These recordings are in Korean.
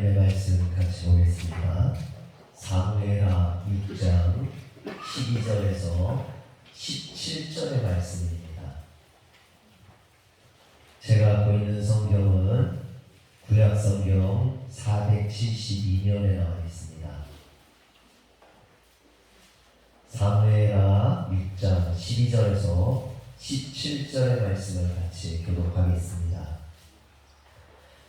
하나님의 말씀 같이 보겠습니다. 사무엘하 6장 12절에서 17절의 말씀입니다. 제가 보이는 성경은 구약성경 472면에 나와 있습니다. 사무엘하 6장 12절에서 17절의 말씀을 같이 교독하겠습니다.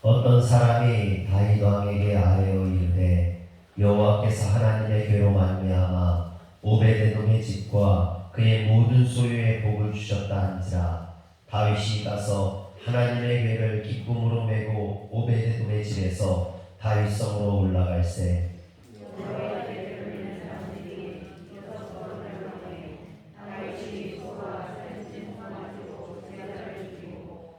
어떤 사람이 다윗 왕에게 아뢰어 이르되 여호와께서 하나님의 괴로 말미암아 오베데돔의 집과 그의 모든 소유에 복을 주셨다 한지라. 다윗이 가서 하나님의 괴를 기쁨으로 메고 오베데돔의 집에서 다윗성으로 올라갈새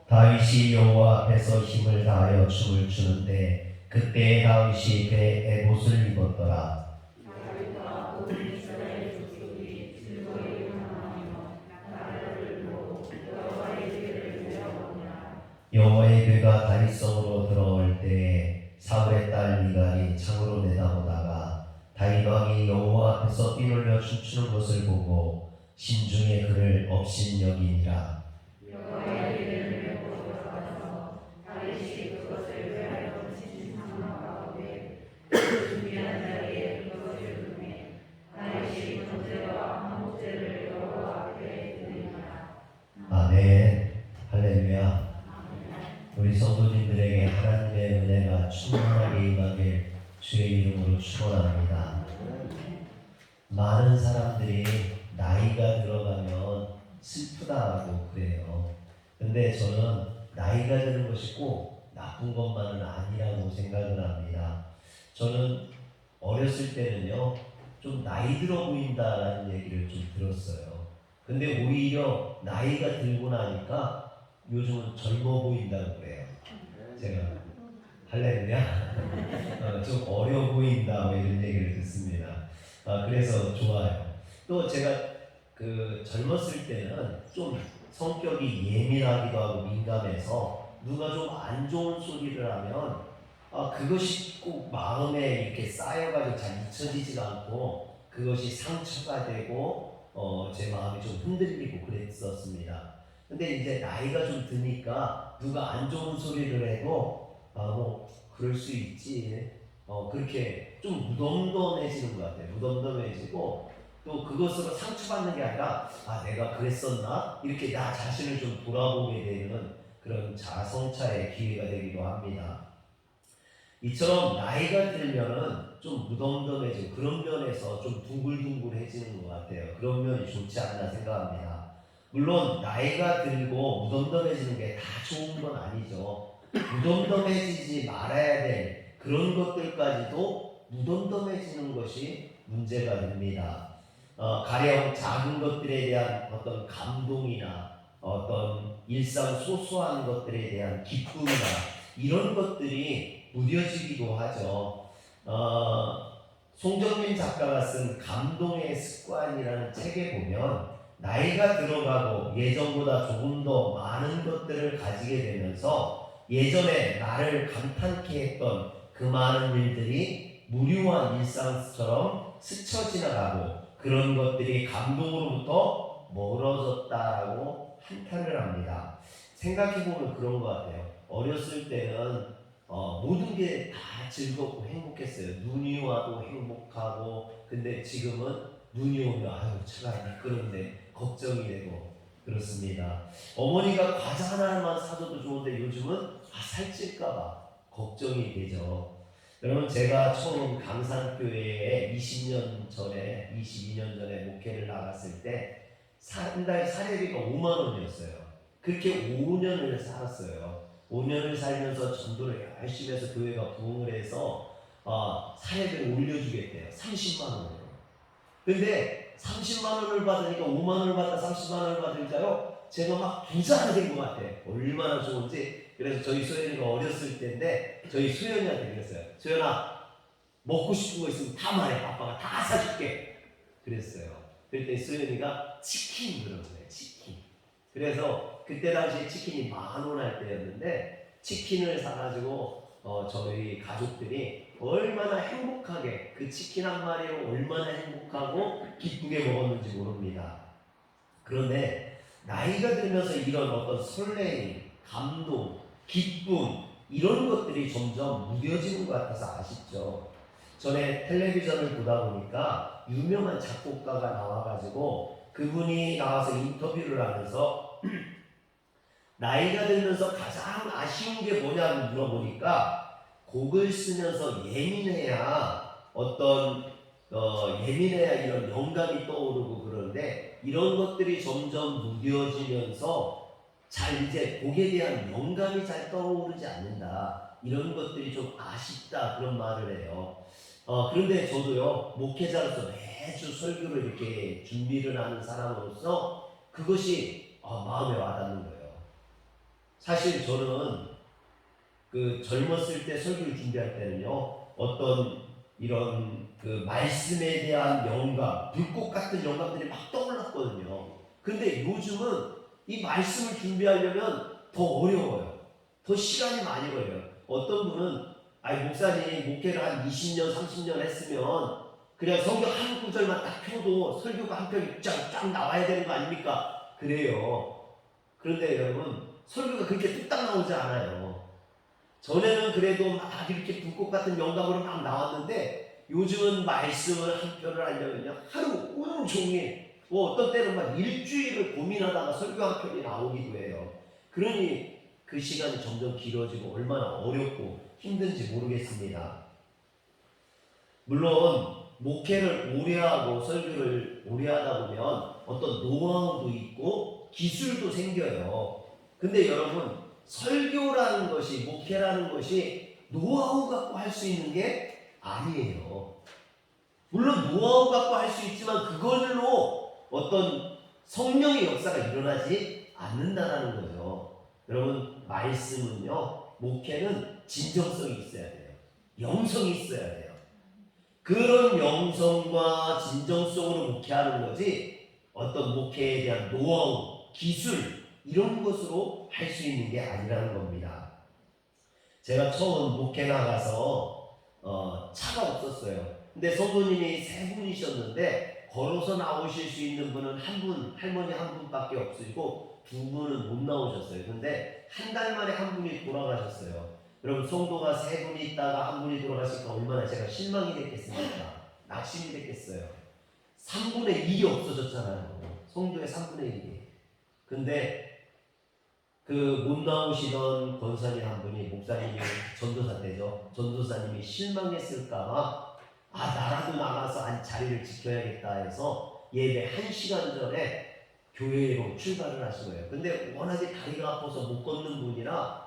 다윗이 여호와 앞에서 힘을 다하여 춤을 추는데 그때 다윗이 그의 에봇을 입었더라. 여호와의 괴가 다윗성으로 들어올 때 사울의 딸 미갈이 창으로 내다보다가 다윗 왕이 여호와 앞에서 뛰놀려 춤추는 것을 보고 심중에 그를 업신여기니라. 아멘. 할렐루야. 우리 성도님들에게 하나님의 은혜가 충만하게 임하길 주의 이름으로 축원합니다. 많은 사람들이 나이가 들어가면 슬프다고 그래요. 근데 저는 나이가 드는 것이 꼭 나쁜 것만은 아니라고 생각을 합니다. 저는 어렸을 때는요, 좀 나이 들어 보인다라는 얘기를 좀 들었어요. 근데 오히려 나이가 들고 나니까 요즘은 젊어 보인다고 그래요. 제가 할렐루야. 좀 어려 보인다 뭐 이런 얘기를 듣습니다. 그래서 좋아요. 또 제가 젊었을 때는 좀 성격이 예민하기도 하고 민감해서 누가 좀 안 좋은 소리를 하면 그것이 꼭 마음에 이렇게 쌓여가지고 잘 잊혀지지가 않고 그것이 상처가 되고 제 마음이 좀 흔들리고 그랬었습니다. 근데 이제 나이가 좀 드니까 누가 안 좋은 소리를 해도 뭐 그럴 수 있지, 그렇게 좀 무덤덤해지는 것 같아요. 무덤덤해지고 또 그것으로 상처받는 게 아니라 내가 그랬었나? 이렇게 나 자신을 좀 돌아보게 되는 그런 자성차의 기회가 되기도 합니다. 이처럼 나이가 들면은 좀 무덤덤해지고 그런 면에서 좀 둥글둥글해지는 것 같아요. 그런 면이 좋지 않나 생각합니다. 물론 나이가 들고 무덤덤해지는 게 다 좋은 건 아니죠. 무덤덤해지지 말아야 될 그런 것들까지도 무덤덤해지는 것이 문제가 됩니다. 가령 작은 것들에 대한 어떤 감동이나 어떤 일상 소소한 것들에 대한 기쁨이나 이런 것들이 무뎌지기도 하죠. 송정민 작가가 쓴 감동의 습관이라는 책에 보면 나이가 들어가고 예전보다 조금 더 많은 것들을 가지게 되면서 예전에 나를 감탄케 했던 그 많은 일들이 무료한 일상처럼 스쳐 지나가고 그런 것들이 감동으로부터 멀어졌다라고 한탄을 합니다. 생각해보면 그런 것 같아요. 어렸을 때는 모든 게 다 즐겁고 행복했어요. 눈이 와도 행복하고, 근데 지금은 눈이 오면 차가 미끄러운데 걱정이 되고 그렇습니다. 어머니가 과자 하나만 사줘도 좋은데 요즘은 살찔까봐 걱정이 되죠. 여러분, 제가 처음 강산교회에 22년 전에 목회를 나갔을 때 한 달 사례비가 5만 원이었어요. 그렇게 5년을 살았어요. 5년을 살면서 전도를 열심히 해서 교회가 부흥을 해서 사례비를 올려주겠대요. 30만 원으로. 근데 30만 원을 받으니까 5만 원을 받다 30만 원을 받으니까요, 제가 막 부자가 된 것 같아요. 얼마나 좋은지. 그래서 저희 소연이가 어렸을 때인데 저희 소연이한테 그랬어요. 소연아, 먹고 싶은 거 있으면 다 말해. 아빠가 다 사줄게. 그랬어요. 그랬더니 소연이가 치킨 그러는 거예요. 치킨. 그래서 그때 당시에 치킨이 10,000원 할 때였는데 치킨을 사가지고 저희 가족들이 얼마나 행복하게 그 치킨 한 마리로 얼마나 행복하고 기쁘게 먹었는지 모릅니다. 그런데 나이가 들면서 이런 어떤 설레임, 감동, 기쁨 이런 것들이 점점 무뎌지는 것 같아서 아쉽죠. 전에 텔레비전을 보다 보니까 유명한 작곡가가 나와가지고 그분이 나와서 인터뷰를 하면서 나이가 들면서 가장 아쉬운 게 뭐냐고 물어보니까 곡을 쓰면서 예민해야 이런 영감이 떠오르고 그러는데 이런 것들이 점점 무뎌지면서 잘 이제 곡에 대한 영감이 잘 떠오르지 않는다. 이런 것들이 좀 아쉽다 그런 말을 해요. 그런데 저도요 목회자로서 매주 설교를 이렇게 준비를 하는 사람으로서 그것이 마음에 와닿는 거예요. 사실 저는 그 젊었을 때 설교를 준비할 때는요 어떤 이런 그 말씀에 대한 영감, 불꽃 같은 영감들이 막 떠올랐거든요. 근데 요즘은 이 말씀을 준비하려면 더 어려워요. 더 시간이 많이 걸려요. 어떤 분은 목사님 목회를 한 20년, 30년 했으면 그냥 성경 한 구절만 딱 펴도 설교가 한 편이 쫙 나와야 되는 거 아닙니까? 그래요. 그런데 여러분 설교가 그렇게 뚝딱 나오지 않아요. 전에는 그래도 막 이렇게 불꽃 같은 영감으로 막 나왔는데 요즘은 말씀을 한 편을 하려면요 하루 온종일 어떤 때는 막 일주일을 고민하다가 설교 한 편이 나오기도 해요. 그러니 그 시간이 점점 길어지고 얼마나 어렵고 힘든지 모르겠습니다. 물론 목회를 오래 하고 설교를 오래 하다 보면 어떤 노하우도 있고 기술도 생겨요. 근데 여러분 설교라는 것이 목회라는 것이 노하우 갖고 할 수 있는 게 아니에요. 물론 노하우 갖고 할 수 있지만 그걸로 어떤 성령의 역사가 일어나지 않는다라는 거죠. 여러분 말씀은요 목회는 진정성이 있어야 돼요. 영성이 있어야 돼요. 그런 영성과 진정성으로 목회하는 거지 어떤 목회에 대한 노하우, 기술 이런 것으로 할 수 있는 게 아니라는 겁니다. 제가 처음 목회 나가서 차가 없었어요. 근데 성도님이 세 분이셨는데 걸어서 나오실 수 있는 분은 한 분, 할머니 한 분밖에 없으시고 두 분은 못 나오셨어요. 근데 한 달 만에 한 분이 돌아가셨어요. 여러분 성도가 세 분이 있다가 한 분이 돌아가시니까 얼마나 제가 실망이 됐겠습니까? 낙심이 됐겠어요. 3분의 1이 없어졌잖아요. 성도의 3분의 1이. 근데 그 못 나오시던 권사님 한 분이 목사님이 전도사 때죠. 전도사님이 실망했을까봐 나라도 나가서 자리를 지켜야겠다 해서 예배 1시간 전에 교회로 출발을 하신 거예요. 근데 워낙에 다리가 아파서 못 걷는 분이라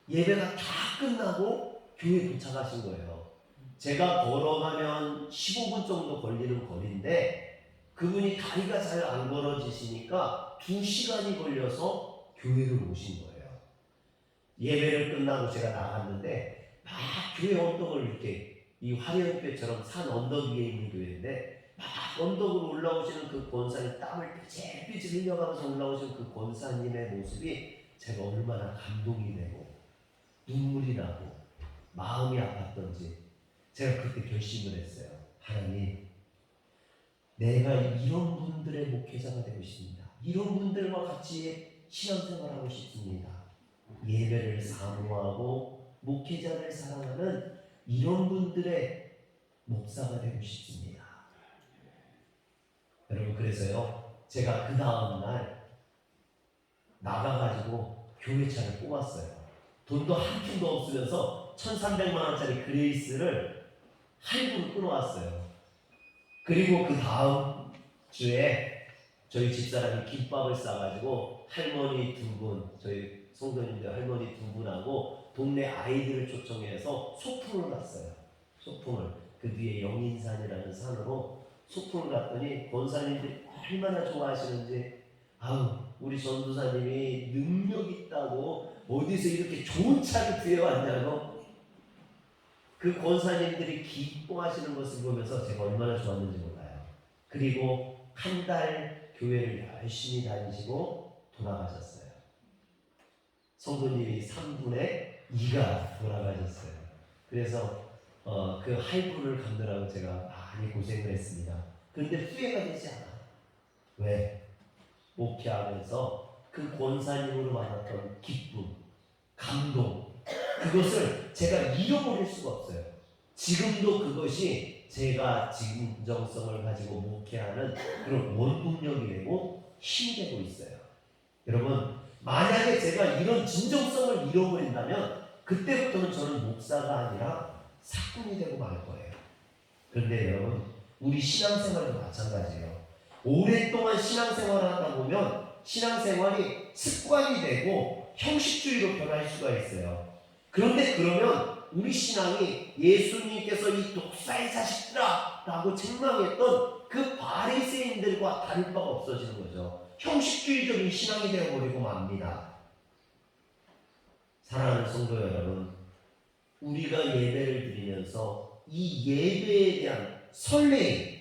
예배가 다 끝나고 교회에 도착하신 거예요. 제가 걸어가면 15분 정도 걸리는 거리인데 그분이 다리가 잘 안 걸어지시니까 2시간이 걸려서 교회를 오신 거예요. 예배를 끝나고 제가 나갔는데 막 교회 언덕을 이렇게 이 화려교회처럼 산 언덕 위에 있는 교회인데 막 언덕으로 올라오시는 그 권사님 땀을 삐질삐질 흘려가면서 올라오시는 그 권사님의 모습이 제가 얼마나 감동이 되고 눈물이 나고 마음이 아팠던지 제가 그때 결심을 했어요. 하나님, 내가 이런 분들의 목회자가 되고 싶습니다. 이런 분들과 같이 신앙생활하고 싶습니다. 예배를 사모하고 목회자를 사랑하는 이런 분들의 목사가 되고 싶습니다. 여러분 그래서요 제가 그 다음날 나가가지고 교회차를 뽑았어요. 돈도 한 푼도 없으면서 1,300만 원짜리 그레이스를 할부로 끊어왔어요. 그리고 그 다음 주에 저희 집사람이 김밥을 싸가지고 할머니 2분, 저희 성도님들 할머니 2분하고 동네 아이들을 초청해서 소풍을 갔어요. 소풍을. 그 뒤에 영인산이라는 산으로 소풍을 갔더니 권사님들이 얼마나 좋아하시는지 우리 전도사님이 능력 있다고 어디서 이렇게 좋은 차를 구해왔냐고 그 권사님들이 기뻐하시는 것을 보면서 제가 얼마나 좋았는지 몰라요. 그리고 한 달 교회를 열심히 다니시고 돌아가셨어요. 성도님이 3분의 이가 돌아가셨어요. 그래서 그 할부를 갚느라고 제가 많이 고생을 했습니다. 그런데 후회가 되지 않아요. 왜? 목회하면서 그 권사님으로 만났던 기쁨, 감동, 그것을 제가 잃어버릴 수가 없어요. 지금도 그것이 제가 진정성을 가지고 목회하는 그런 원동력이 되고 힘이 되고 있어요. 여러분, 만약에 제가 이런 진정성을 잃어버린다면 그때부터는 저는 목사가 아니라 사꾼이 되고 말 거예요. 그런데 여러분, 우리 신앙생활도 마찬가지예요. 오랫동안 신앙생활을 하다 보면 신앙생활이 습관이 되고 형식주의로 변할 수가 있어요. 그런데 그러면 우리 신앙이 예수님께서 이 독사의 자식들아 라고 책망했던 그 바리새인들과 다를 바가 없어지는 거죠. 형식주의적인 신앙이 되어버리고 맙니다. 사랑하는 성도 여러분, 우리가 예배를 드리면서 이 예배에 대한 설레임,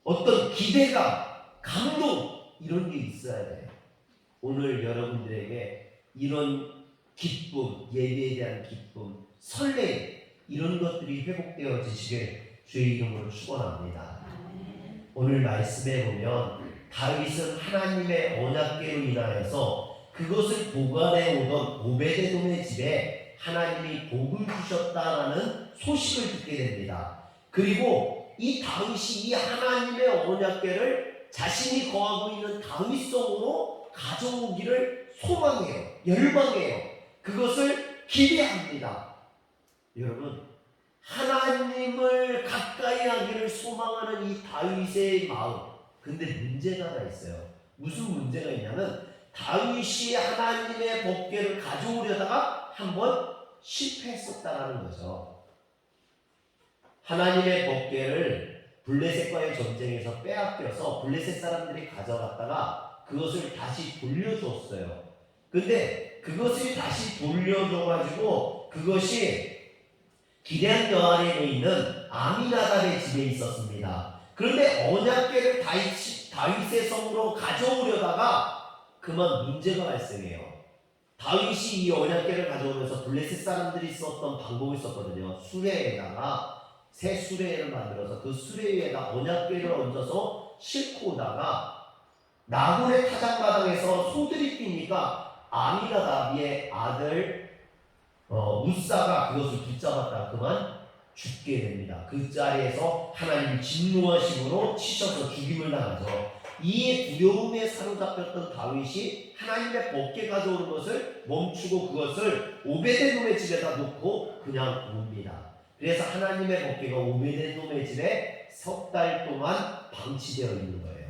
어떤 기대감, 감동, 이런 게 있어야 돼요. 오늘 여러분들에게 이런 기쁨, 예배에 대한 기쁨, 설레임, 이런 것들이 회복되어지시길 주의 이름으로 축원합니다. 오늘 말씀에 보면 다윗은 하나님의 언약궤로 인하여서 그것을 보관해 오던 오베데돔의 집에 하나님이 복을 주셨다라는 소식을 듣게 됩니다. 그리고 이 다윗이 이 하나님의 언약궤를 자신이 거하고 있는 다윗성으로 가져오기를 소망해요. 열망해요. 그것을 기대합니다. 여러분, 하나님을 가까이 하기를 소망하는 이 다윗의 마음, 근데 문제가 하나 있어요. 무슨 문제가 있냐면 다윗이 하나님의 법궤를 가져오려다가 한번 실패했었다는 거죠. 하나님의 법궤를 블레셋과의 전쟁에서 빼앗겨서 블레셋 사람들이 가져갔다가 그것을 다시 돌려줬어요. 근데 그것을 다시 돌려줘가지고 그것이 기럇 여아림에 있는 아미나답의 집에 있었습니다. 그런데 언약궤를 다윗의 성으로 가져오려다가 그만 문제가 발생해요. 다윗이 이 언약궤를 가져오면서 블레셋 사람들이 썼던 방법이 있었거든요. 수레에다가 새 수레를 만들어서 그 수레 위에다 언약궤를 얹어서 싣고 오다가 나홀의 타작마당에서 소들이 뛰니까 아미나답의 아들 우사가 그것을 붙잡았다 그만 죽게 됩니다. 그 자리에서 하나님 진노하심으로 치셔서 죽임을 당하죠. 이 두려움에 사로잡혔던 다윗이 하나님의 법궤 가져오는 것을 멈추고 그것을 오베데돔의 집에다 놓고 그냥 옵니다. 그래서 하나님의 법궤가 오베데돔의 집에 석 달 동안 방치되어 있는 거예요.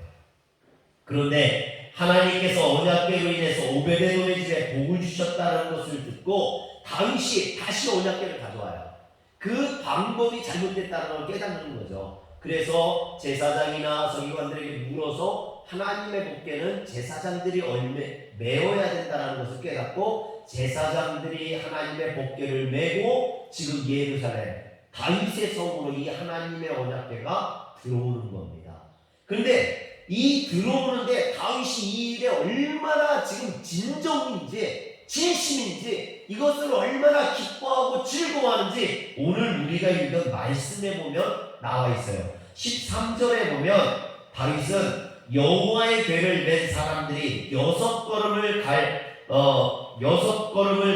그런데 하나님께서 언약궤로 인해서 오베데돔의 집에 복을 주셨다는 것을 듣고 다윗이 다시 언약궤를 가져와요. 그 방법이 잘못됐다는 걸 깨닫는 거죠. 그래서 제사장이나 서기관들에게 물어서 하나님의 법궤는 제사장들이 메어야 된다는 것을 깨닫고 제사장들이 하나님의 법궤를 메고 지금 예루살렘 다윗의 성으로 이 하나님의 언약궤가 들어오는 겁니다. 그런데 이 들어오는데 다윗이 이 일에 얼마나 지금 진정인지 진심인지 이것을 얼마나 기뻐하고 즐거워하는지 오늘 우리가 읽은 말씀에 보면 나와 있어요. 13절에 보면 다윗은 여호와의 궤를 맨 사람들이 6걸음을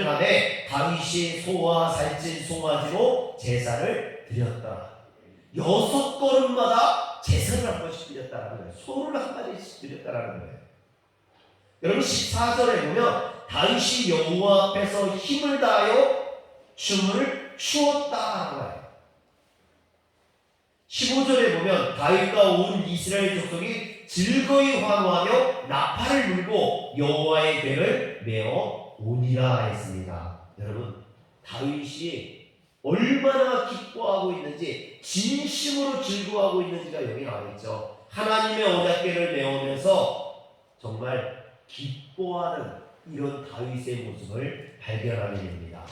가되 다윗이 소와 살찐 송아지로 제사를 드렸더라. 6걸음마다 제사를 한 번씩 드렸다는 거예요. 소를 한 마리씩 드렸다는 거예요. 여러분 14절에 보면 다윗이 여호와 앞에서 힘을 다하여 춤을 추었다는 거예요. 15절에 보면 다윗과 온 이스라엘 족속이 즐거이 환호하며 나팔을 불고 여호와의 궤를 메어 오니라 했습니다. 여러분 다윗이 얼마나 기뻐하고 있는지 진심으로 즐거워하고 있는지가 여기 나와 있죠. 하나님의 언약궤를 메우면서 정말 기뻐하는 이런 다윗의 모습을 발견하게 됩니다.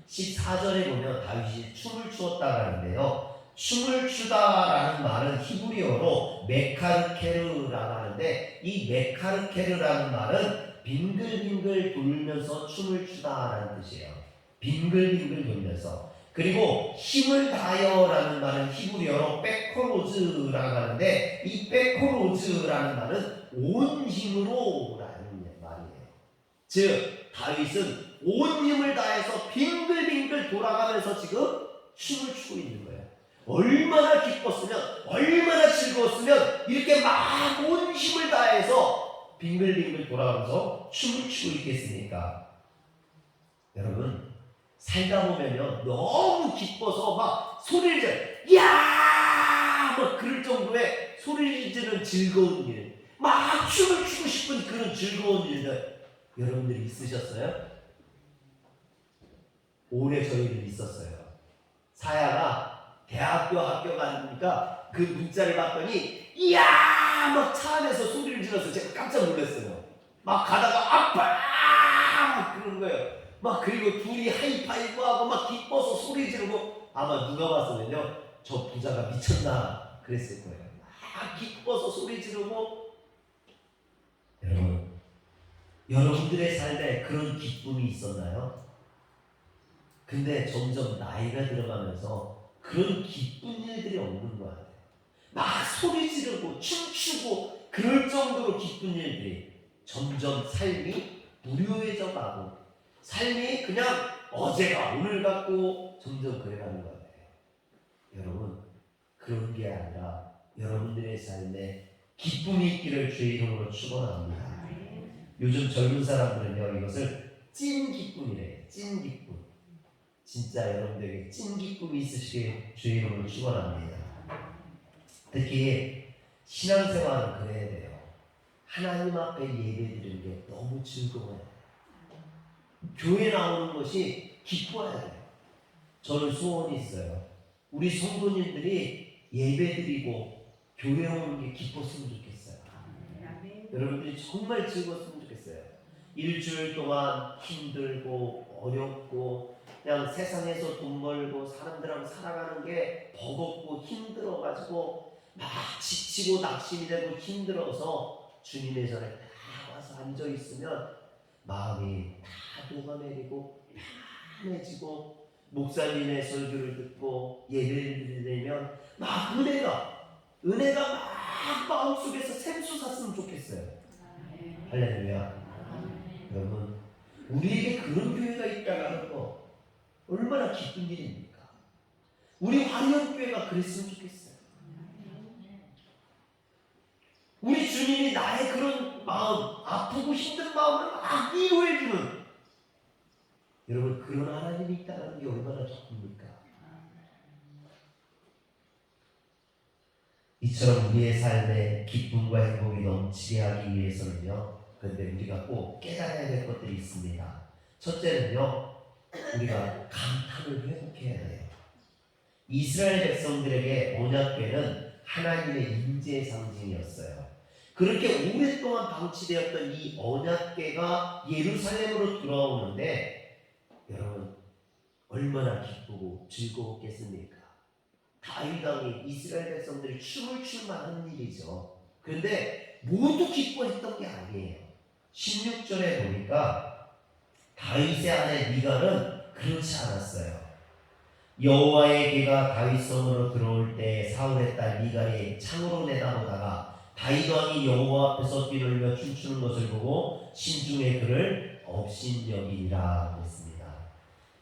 14절에 보면 다윗이 춤을 추었다라는데요. 춤을 추다라는 말은 히브리어로 메카르케르라고 하는데 이 메카르케르라는 말은 빙글빙글 돌면서 춤을 추다라는 뜻이에요. 빙글빙글 돌면서. 그리고 힘을 다하여라는 말은 히브리어로 빼코로즈라고 하는데, 이 빼코로즈라는 말은 온 힘으로라는 말이에요. 즉 다윗은 온 힘을 다해서 빙글빙글 돌아가면서 지금 춤을 추고 있는 거예요. 얼마나 기뻤으면, 얼마나 즐거웠으면 이렇게 막 온 힘을 다해서 빙글빙글 돌아가면서 춤을 추고 있겠습니까? 여러분, 살다 보면요, 너무 기뻐서 막 소리를 질, 야! 막 그럴 정도의 소리를 지르는 즐거운 일, 막 춤을 추고 싶은 그런 즐거운 일들 여러분들이 있으셨어요? 올해 저희들 있었어요. 사야가 대학교 학교 가니까 그 문자를 봤더니 이야! 막 차 안에서 소리를 질러서 제가 깜짝 놀랐어요. 막 가다가 아빠! 그러는 거예요. 막 그리고 둘이 하이파이브하고 막 기뻐서 소리 지르고, 아마 누가 봤으면요, 저 부자가 미쳤나 그랬을 거예요. 막 기뻐서 소리 지르고. 여러분, 여러분들의 삶에 그런 기쁨이 있었나요? 근데 점점 나이가 들어가면서 그런 기쁜 일들이 없는 것 같아요. 막 소리 지르고 춤추고 그럴 정도로 기쁜 일들이 점점 삶이 무료해져 가고, 삶이 그냥 어제가 오늘 같고 점점 그래가는 것 같아요. 여러분, 그런 게 아니라 여러분들의 삶에 기쁨이 있기를 주의 이름으로 축원합니다. 요즘 젊은 사람들은요, 이것을 찐 기쁨이래요. 찐 기쁨. 진짜 여러분들에게 찐 기쁨이 있으시길 주의 이름으로 축원합니다. 특히 신앙생활은 그래야 돼요. 하나님 앞에 예배드리는 게 너무 즐거워요. 교회 나오는 것이 기뻐야 돼요. 저는 소원이 있어요. 우리 성도님들이 예배드리고 교회 오는 게 기뻤으면 좋겠어요. 여러분들이 정말 즐거웠으면 좋겠어요. 일주일 동안 힘들고 어렵고 그냥 세상에서 돈 벌고 사람들하고 살아가는 게 버겁고 힘들어가지고 막 지치고 낙심이 되고 힘들어서 주님의 전에 다 와서 앉아있으면 마음이 다 녹아내리고 편해지고, 목사님의 설교를 듣고 예배를 드리면 막 은혜가 막 마음속에서 샘솟았으면 좋겠어요. 할렐루야. 여러분, 우리에게 그런 교회가 있다는 거 얼마나 기쁜 일입니까? 우리 화려교회가 그랬으면 좋겠어요. 우리 주님이 나의 그런 마음, 아프고 힘든 마음을 막 위로해주는, 여러분, 그런 하나님이 있다는 게 얼마나 기쁩니까? 이처럼 우리의 삶에 기쁨과 행복이 넘치게 하기 위해서는요, 그런데 우리가 꼭 깨달아야 될 것들이 있습니다. 첫째는요, 우리가 감탄을 회복해야 돼요. 이스라엘 백성들에게 언약궤는 하나님의 임재의 상징이었어요. 그렇게 오랫동안 방치되었던 이 언약궤가 예루살렘으로 돌아오는데, 여러분, 얼마나 기쁘고 즐거웠겠습니까? 다윗 왕이 이스라엘 백성들이 춤을 출 만한 일이죠. 그런데 모두 기뻐했던 게 아니에요. 16절에 보니까 다윗의 아내 미갈은 그렇지 않았어요. 여호와의 궤가 다윗 성으로 들어올 때 사울의 딸 미갈이 창으로 내다보다가 다윗 왕이 여호와 앞에서 뛰놀며 춤추는 것을 보고 심중에 그를 업신여기니라 했습니다.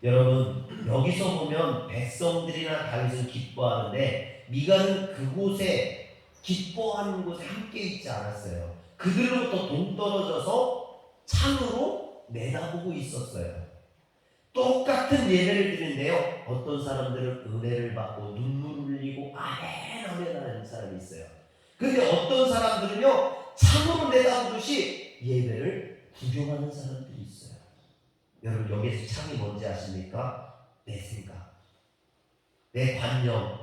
여러분, 여기서 보면 백성들이나 다윗은 기뻐하는데 미갈은 그곳에 기뻐하는 곳에 함께 있지 않았어요. 그들로부터 동떨어져서 창으로 내다보고 있었어요. 똑같은 예배를 드리는데요, 어떤 사람들은 은혜를 받고 눈물을 흘리고 아멘 아멘 하는 사람이 있어요. 그런데 어떤 사람들은요, 창으로 내다보듯이 예배를 구경하는 사람들이 있어요. 여러분, 여기서 창이 뭔지 아십니까? 내 생각, 내 관념,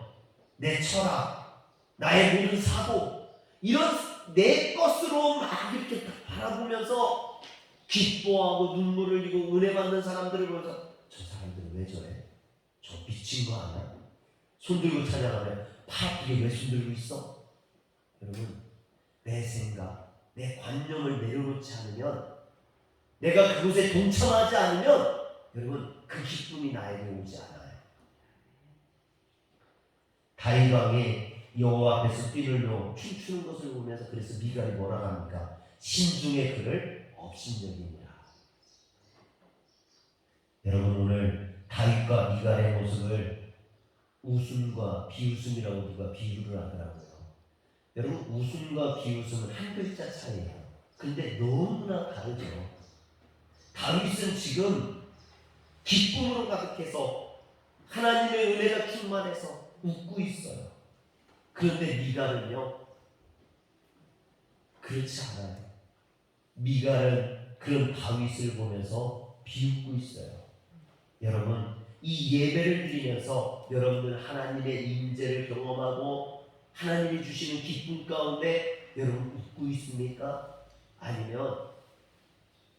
내 철학, 나의 모든 사고, 이런 내 것으로 막 이렇게 바라보면서 기뻐하고 눈물을 흘리고 은혜 받는 사람들을 보면서 저 사람들은 왜 저래? 저 미친 거 아니야? 손들고 찬양하면 팔 아프게 왜 손들고 있어? 여러분, 내 생각, 내 관념을 내려놓지 않으면, 내가 그곳에 동참하지 않으면, 여러분, 그 기쁨이 나에게 오지 않아요. 다윗 왕이 여호와 앞에서 띠를로 춤추는 것을 보면서 그래서 미갈이 뭐라 합니까? 신중에 그를 업신여기니라. 여러분 오늘 다윗과 미갈의 모습을 웃음과 비웃음이라고 누가 비유를 하더라고요. 여러분 웃음과 비웃음은 한 글자 차이예요. 근데 너무나 다르죠. 다윗은 지금 기쁨으로 가득해서 하나님의 은혜가 충만해서 웃고 있어요. 그런데 미갈은요 그렇지 않아요. 미갈은 그런 다윗을 보면서 비웃고 있어요. 여러분 이 예배를 드리면서 여러분들 하나님의 임재를 경험하고 하나님이 주시는 기쁨 가운데 여러분 웃고 있습니까? 아니면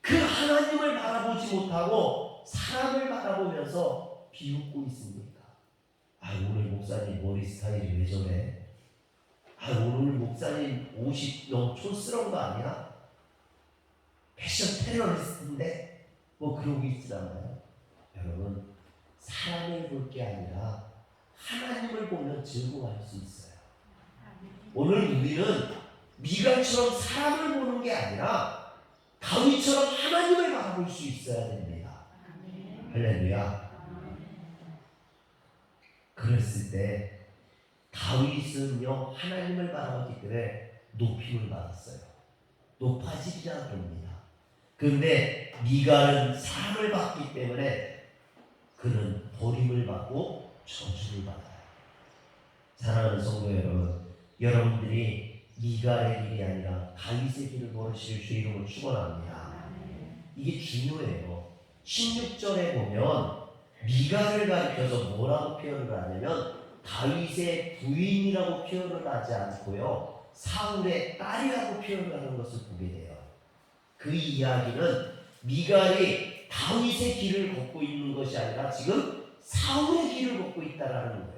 그 하나님을 바라보지 못하고 사람을 바라보면서 비웃고 있습니까? 아 오늘 목사님 머리 스타일이 왜 저래? 아 오늘 목사님 옷이 너무 촌스러운 거 아니야? 패션 테러리스트인데 뭐 그러고 있잖아요. 여러분 사람을 볼 게 아니라 하나님을 보면 즐거워할 수 있어요. 오늘 우리는 미갈처럼 사람을 보는 게 아니라 다윗처럼 하나님을 바라볼 수 있어야 됩니다. 할렐루야. 그랬을 때 다윗은요 하나님을 바라봤기 때문에 높임을 받았어요. 높아지지 않습니다. 그런데 미갈은 사랑을 받기 때문에 그는 버림을 받고 저주를 받아요. 사랑하는 성도 여러분, 여러분들이 미갈의 길이 아니라 다윗의 길을 걸으실 주 이름으로 축원합니다. 이게 중요해요. 16절에 보면 미갈을 가리켜서 뭐라고 표현을 하냐면 다윗의 부인이라고 표현을 하지 않고요 사울의 딸이라고 표현을 하는 것을 보게 돼요. 그 이야기는 미갈이 다윗의 길을 걷고 있는 것이 아니라 지금 사울의 길을 걷고 있다라는 거예요.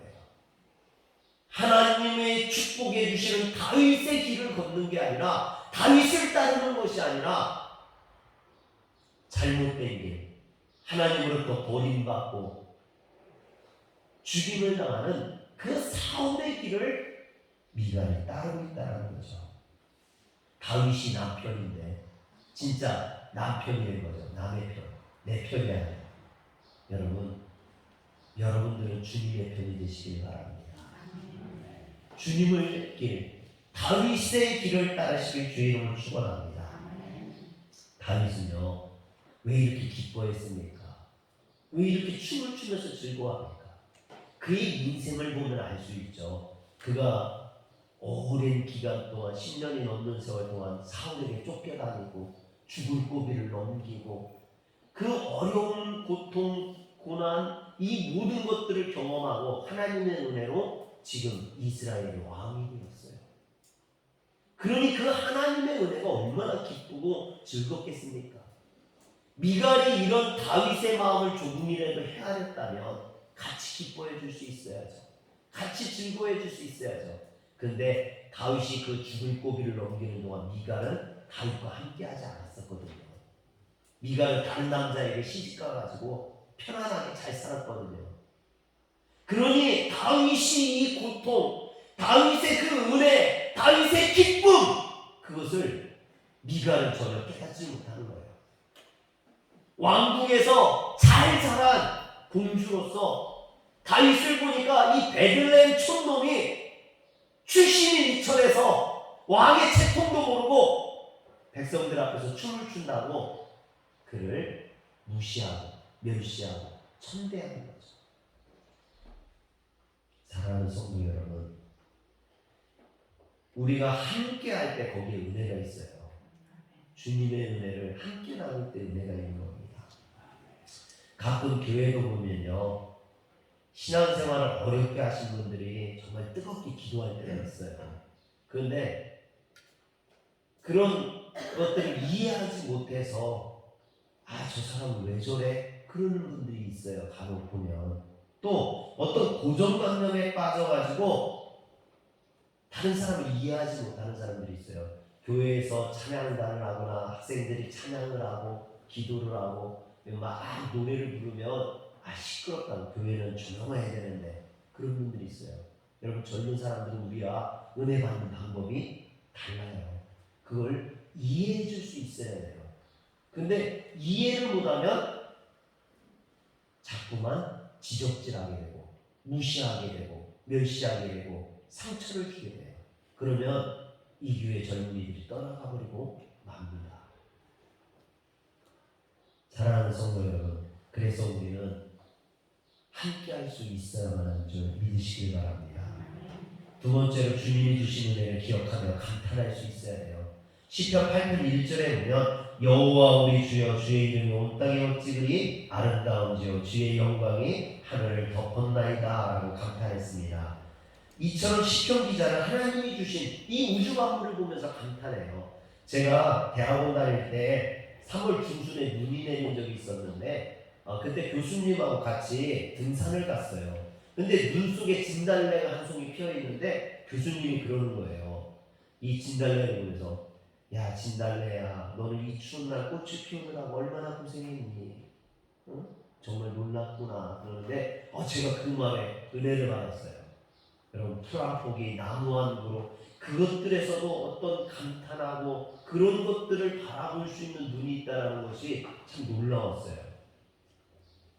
하나님의 축복해 주시는 다윗의 길을 걷는 게 아니라 다윗을 따르는 것이 아니라 잘못된 길, 하나님으로부터 버림받고 죽임을 당하는 그 사울의 길을 미갈이 따르고 있다는 거죠. 다윗이 남편인데 진짜 남편이 된 거죠. 남의 편, 내 편이 아니라. 여러분, 여러분들은 주님의 편이 되시길 바랍니다. 주님의 길, 다윗의 길을 따르시길 주의 이름으로 축원합니다. 다윗은요 왜 이렇게 기뻐했습니까? 왜 이렇게 춤을 추면서 즐거워합니까? 그의 인생을 보면 알 수 있죠. 그가 오랜 기간 동안 10년이 넘는 세월 동안 사울에게 쫓겨다니고 죽을 고비를 넘기고 그 어려운 고통, 고난 이 모든 것들을 경험하고 하나님의 은혜로 지금 이스라엘의 왕이 되었어요. 그러니 그 하나님의 은혜가 얼마나 기쁘고 즐겁겠습니까? 미갈이 이런 다윗의 마음을 조금이라도 헤아렸다면 같이 기뻐해 줄 수 있어야죠. 같이 즐거워해 줄 수 있어야죠. 그런데 다윗이 그 죽을 고비를 넘기는 동안 미갈은 다윗과 함께하지 않았었거든요. 미갈은 다른 남자에게 시집가가지고 편안하게 잘 살았거든요. 그러니 다윗이 이 고통, 다윗의 그 은혜, 다윗의 기쁨 그것을 미갈은 전혀 깨닫지 못하는 거예요. 왕궁에서 잘 자란 공주로서 다윗을 보니까 이 베들레헴 촌놈이 출신이 미천해서 왕의 채통도 모르고 백성들 앞에서 춤을 춘다고 그를 무시하고 멸시하고 천대하는 거죠. 사랑하는 성도 여러분, 우리가 함께 할 때 거기에 은혜가 있어요. 주님의 은혜를 함께 나눌 때 은혜가 있는 겁니다. 가끔 교회도 보면요 신앙생활을 어렵게 하신 분들이 정말 뜨겁게 기도할 때가 있어요. 그런데 그런 것들을 이해하지 못해서 저 사람은 왜 저래? 그러는 분들이 있어요. 간혹 보면. 또 어떤 고정관념에 빠져가지고 다른 사람을 이해하지 못하는 사람들이 있어요. 교회에서 찬양단을 하거나 학생들이 찬양을 하고 기도를 하고 막 노래를 부르면 시끄럽다고 교회는 조용해야 되는데 그런 분들이 있어요. 여러분 젊은 사람들은 우리와 은혜 받는 방법이 달라요. 그걸 이해해 줄 수 있어야 돼요. 근데 이해를 못하면 자꾸만 지적질하게 되고 무시하게 되고 멸시하게 되고 상처를 주게 돼요. 그러면 이 교회 젊은이들이 떠나가 버리고 맙니다. 사랑하는 성도 여러분, 그래서 우리는 함께 할 수 있어야만 하는 줄 믿으시길 바랍니다. 두 번째로 주님이 주신 은혜를 기억하며 감탄할 수 있어야 돼요. 시편 8편 1절에 보면 여호와 우리 주여 주의 이름이 온 땅에 어찌 아름다운지요 주의 영광이 하늘을 덮었나이다 라고 감탄했습니다. 이처럼 시편 기자는 하나님이 주신 이 우주 만물을 보면서 감탄해요. 제가 대학원 다닐 때 3월 중순에 눈이 내린 적이 있었는데 그때 교수님하고 같이 등산을 갔어요. 근데 눈 속에 진달래가 한 송이 피어 있는데 교수님이 그러는 거예요. 이 진달래를 보면서 야 진달래야 너는 이 추운 날 꽃을 피우느라고 얼마나 고생했니? 응? 정말 놀랐구나. 그러는데 제가 그 말에 은혜를 받았어요. 여러분 풀 한 포기 나무 한 그루 그것들에서도 어떤 감탄하고 그런 것들을 바라볼 수 있는 눈이 있다는 것이 참 놀라웠어요.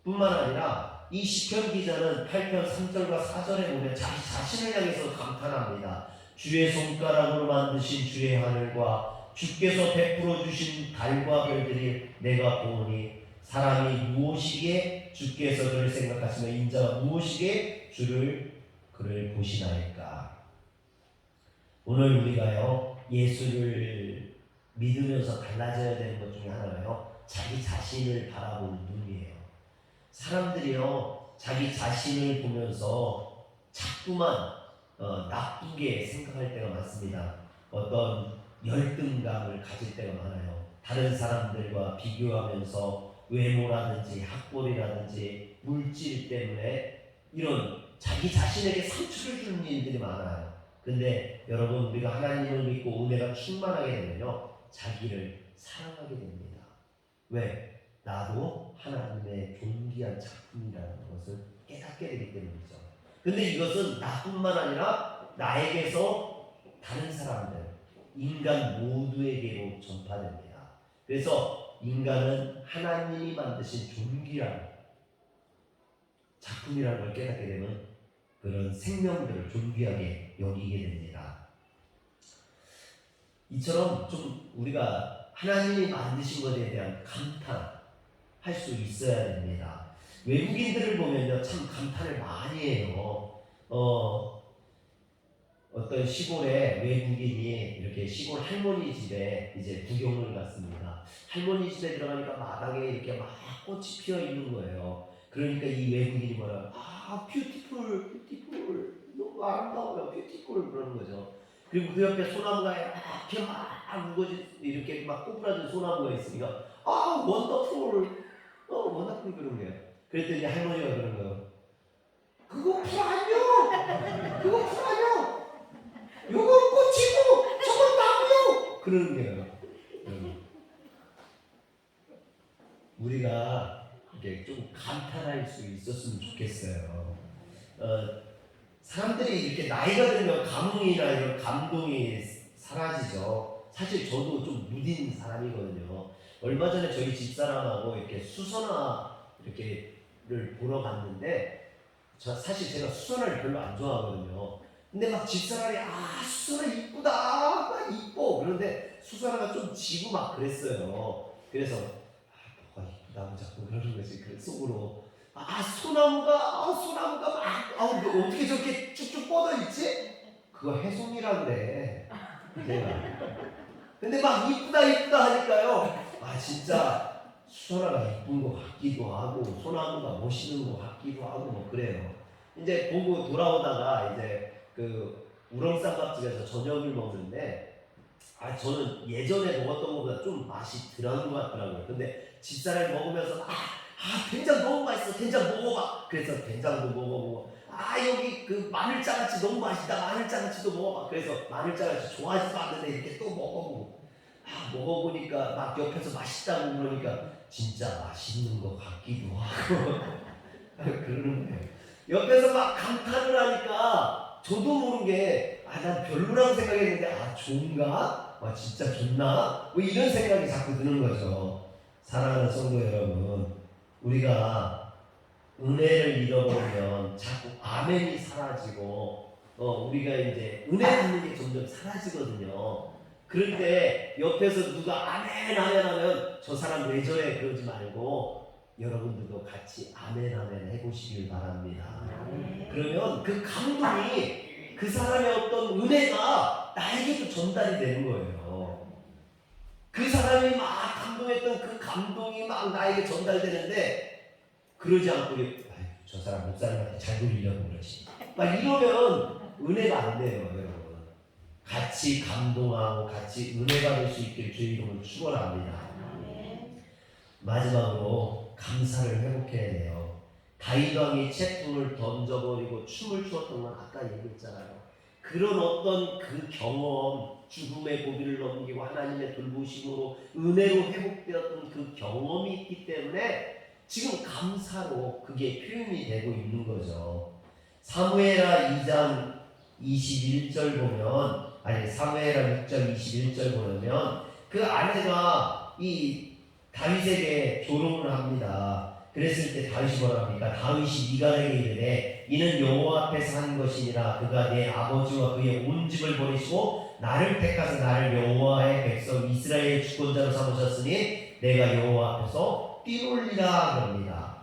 뿐만 아니라 이 시편 기자는 8편 3절과 4절에 보면 자기 자신을 향해서 감탄합니다. 주의 손가락으로 만드신 주의 하늘과 주께서 베풀어 주신 달과 별들이 내가 보니 사람이 무엇이기에 주께서 그를 생각하시며 인자가 무엇이기에 그를 보시나이까. 오늘 우리가요 예수를 믿으면서 달라져야 되는 것 중에 하나가요 자기 자신을 바라보는 눈이에요. 사람들이요 자기 자신을 보면서 자꾸만 나쁘게 생각할 때가 많습니다. 어떤 열등감을 가질 때가 많아요. 다른 사람들과 비교하면서 외모라든지 학벌이라든지 물질 때문에 이런 자기 자신에게 상처를 주는 일들이 많아요. 근데 여러분 우리가 하나님을 믿고 은혜가 충만하게 되면요 자기를 사랑하게 됩니다. 왜? 나도 하나님의 존귀한 작품이라는 것을 깨닫게 되기 때문이죠. 근데 이것은 나뿐만 아니라 나에게서 다른 사람들, 인간 모두에게로 전파됩니다. 그래서 인간은 하나님이 만드신 존귀한 작품이라는 걸 깨닫게 되면 그런 생명들을 존귀하게 여기게 됩니다. 이처럼 좀 우리가 하나님이 만드신 것에 대한 감탄할 수 있어야 됩니다. 외국인들을 보면요 참 감탄을 많이 해요. 어떤 시골에 외국인이 이렇게 시골 할머니 집에 이제 구경을 갔습니다. 할머니 집에 들어가니까 마당에 이렇게 막 꽃이 피어 있는 거예요. 그러니까 이 외국인이 뭐라 뷰티풀 너무 아름다워요 뷰티풀 그러는 거죠. 그리고 그 옆에 소나무가 이렇게 막 우거지 이렇게 막 꼬부라진 소나무가 있으니까 원더풀 원더풀 그런 거예요. 그랬더니 할머니가 그런 거예요. 그거 풀 아니요 요건 꽃이고 저건 나무요 그러는 거예요. 우리가 이렇게 좀 감탄할 수 있었으면 좋겠어요. 사람들이 이렇게 나이가 들면 감흥이나 이런 감동이 사라지죠. 사실 저도 좀 무딘 사람이거든요. 얼마 전에 저희 집사람하고 이렇게 수선화 이렇게를 보러 갔는데 사실 제가 수선화를 별로 안 좋아하거든요. 근데 막 집사람이 수선화 이쁘다 막 이뻐 그런데 수선화가 좀 지고 막 그랬어요. 그래서 뭐가 이쁘다고 자꾸 그러는 거지. 그 속으로 소나무가 막 어떻게 저렇게 쭉쭉 뻗어 있지? 그거 해송이라 그래. 내가. 근데 막 이쁘다 하니까요. 진짜 수선화가 이쁜 것 같기도 하고 소나무가 멋있는 것 같기도 하고 뭐 그래요. 이제 보고 돌아오다가 이제 그 우렁쌈밥집에서 저녁을 먹는데 저는 예전에 먹었던 것보다 좀 맛이 덜한 것 같더라고요. 근데 집사람이 먹으면서 된장 너무 맛있어. 된장 먹어봐. 그래서 된장도 먹어보고 여기 그 마늘장아찌 너무 맛있다. 마늘장아찌도 먹어봐. 그래서 마늘장아찌 좋아하지도 않는데 이렇게 또 먹어보고 먹어보니까 막 옆에서 맛있다고 그러니까 진짜 맛있는 것 같기도 하고 그러는 거예요. 옆에서 막 감탄을 하니까 저도 모르게 난 별로라고 생각했는데 좋은가? 진짜 좋나? 뭐 이런 생각이 자꾸 드는 거죠. 사랑하는 성도 여러분, 우리가 은혜를 잃어버리면 자꾸 아멘이 사라지고 우리가 이제 은혜 받는 게 점점 사라지거든요. 그럴 때 옆에서 누가 아멘 아멘 하면 저 사람 왜 저래 그러지 말고 여러분들도 같이 아멘 아멘 해보시길 바랍니다. 그러면 그 감동이 그 사람의 어떤 은혜가 나에게도 전달이 되는 거예요. 그 사람이 막 감동했던 그 감동이 막 나에게 전달되는데 그러지 않고 저 사람 목사님한테 잘 보이려고 그러지 막 이러면 은혜가 안 돼요. 여러분 같이 감동하고 같이 은혜 받을 수 있길 주의 이름으로 축원합니다. 마지막으로 감사를 회복해야 돼요. 다윗 왕이 채통을 던져버리고 춤을 추었던 건 아까 얘기했잖아요. 그런 어떤 그 경험, 죽음의 고비를 넘기고 하나님의 돌보심으로 은혜로 회복되었던 그 경험이 있기 때문에 지금 감사로 그게 표현이 되고 있는 거죠. 사무엘하 2장 21절 보면 사무엘하 6장 21절 보면 그 아내가 이 다윗에게 조롱을 합니다. 그랬을 때 다윗이 뭐라 합니까? 다윗이 미갈에게 이르되 이는 여호와 앞에서 한 것이니라. 그가 내 아버지와 그의 온 집을 버리시고 나를 택하사 나를 여호와의 백성 이스라엘의 주권자로 삼으셨으니 내가 여호와 앞에서 뛰놀리라 그럽니다.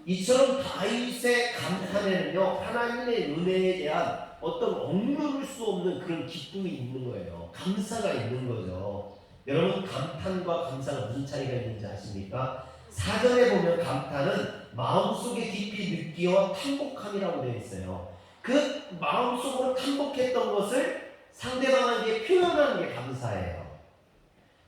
이처럼 다윗의 감탄에는요 하나님의 은혜에 대한 어떤 억누를 수 없는 그런 기쁨이 있는 거예요. 감사가 있는 거죠. 여러분 감탄과 감사가 무슨 차이가 있는지 아십니까? 사전에 보면 감탄은 마음속에 깊이 느끼어 탐복함이라고 되어 있어요. 그 마음속으로 탐복했던 것을 상대방에게 표현하는 게 감사예요.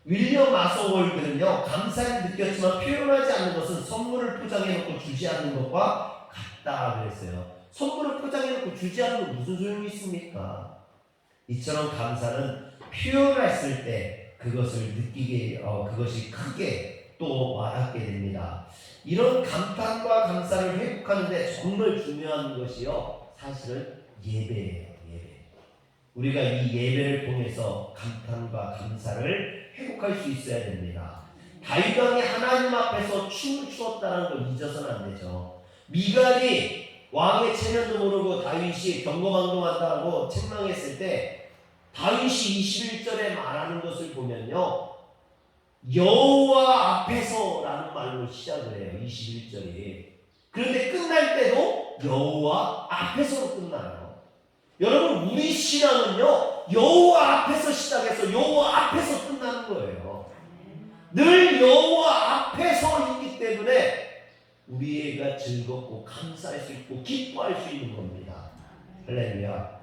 윌리엄 마소월드는요 감사를 느꼈지만 표현하지 않는 것은 선물을 포장해놓고 주지 않는 것과 같다 그랬어요. 선물을 포장해놓고 주지 않는 건 무슨 소용이 있습니까? 이처럼 감사는 표현했을 때 그것을 느끼게 그것이 크게 또 와닿게 됩니다. 이런 감탄과 감사를 회복하는데 정말 중요한 것이요 사실은 예배예요. 예배. 우리가 이 예배를 통해서 감탄과 감사를 회복할 수 있어야 됩니다. 다윗 왕이 하나님 앞에서 춤을 추었다는 걸 잊어서는 안 되죠. 미갈이 왕의 체면도 모르고 다윗이 경거망동한다고 책망했을 때 다윗이 21절에 말하는 것을 보면요 여호와 앞에서라는 말로 시작을 해요. 21절이. 그런데 끝날 때도 여호와 앞에서로 끝나요. 여러분 우리 신앙은요 여호와 앞에서 시작해서 여호와 앞에서 끝나는 거예요. 늘 여호와 앞에서 있기 때문에 우리가 즐겁고 감사할 수 있고 기뻐할 수 있는 겁니다. 할렐루야.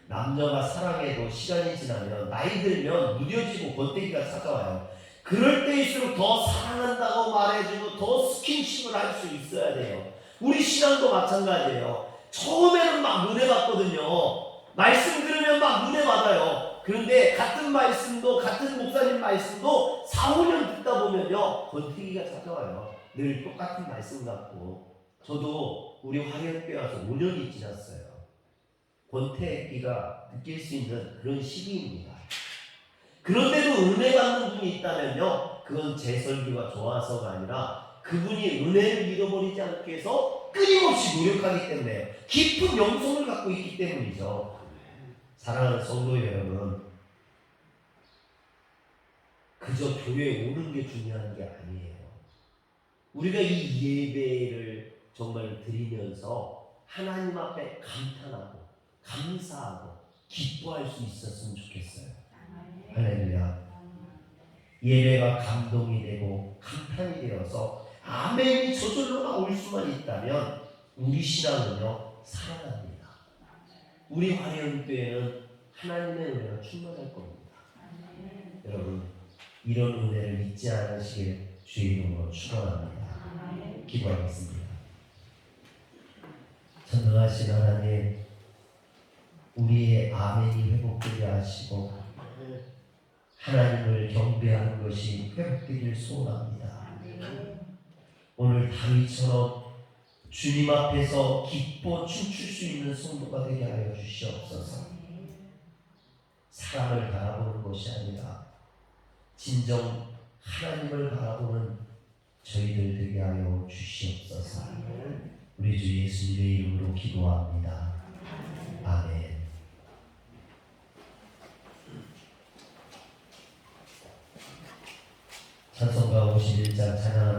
남녀가 사랑해도 시간이 지나면 나이 들면 무뎌지고 권태기가 찾아와요. 그럴 때일수록 더 사랑한다고 말해주고 더 스킨십을 할 수 있어야 돼요. 우리 신앙도 마찬가지예요. 처음에는 막 은혜 받거든요. 말씀 들으면 막 은혜 받아요. 그런데 같은 말씀도 같은 목사님 말씀도 4, 5년 듣다 보면요 권태기가 찾아와요. 늘 똑같은 말씀 같고. 저도 우리 화련교회 와서 5년이 지났어요. 권태기가 느낄 수 있는 그런 시기입니다. 그런데도 은혜 받는 분이 있다면요 그건 제 설교가 좋아서가 아니라 그분이 은혜를 잃어버리지 않게 해서 끊임없이 노력하기 때문에 깊은 영성을 갖고 있기 때문이죠. 사랑하는 성도 여러분, 그저 교회에 오는 게 중요한 게 아니에요. 우리가 이 예배를 정말 드리면서 하나님 앞에 감탄하고 감사하고 기뻐할 수 있었으면 좋겠어요. 할렐루야. 예배가 감동이 되고 감탄이 되어서 아멘이 저절로 나올 수만 있다면 우리 신앙은요 살아납니다. 우리 화련교회는 하나님의 은혜가 충만할 겁니다. 여러분 이런 은혜를 잊지 않으시길 주의 이름으로 축원합니다. 기도하겠습니다. 전능하신 하나님, 우리의 아멘이 회복되게 하시고 하나님을 경배하는 것이 회복되길 소원합니다. 오늘 다윗처럼 주님 앞에서 기뻐 춤출 수 있는 성도가 되게 하여 주시옵소서. 사람을 바라보는 것이 아니라 진정 하나님을 바라보는 저희들 되게 하여 주시옵소서. 우리 주 예수님의 이름으로 기도합니다. 아멘. 찬송가 51장 찬양하는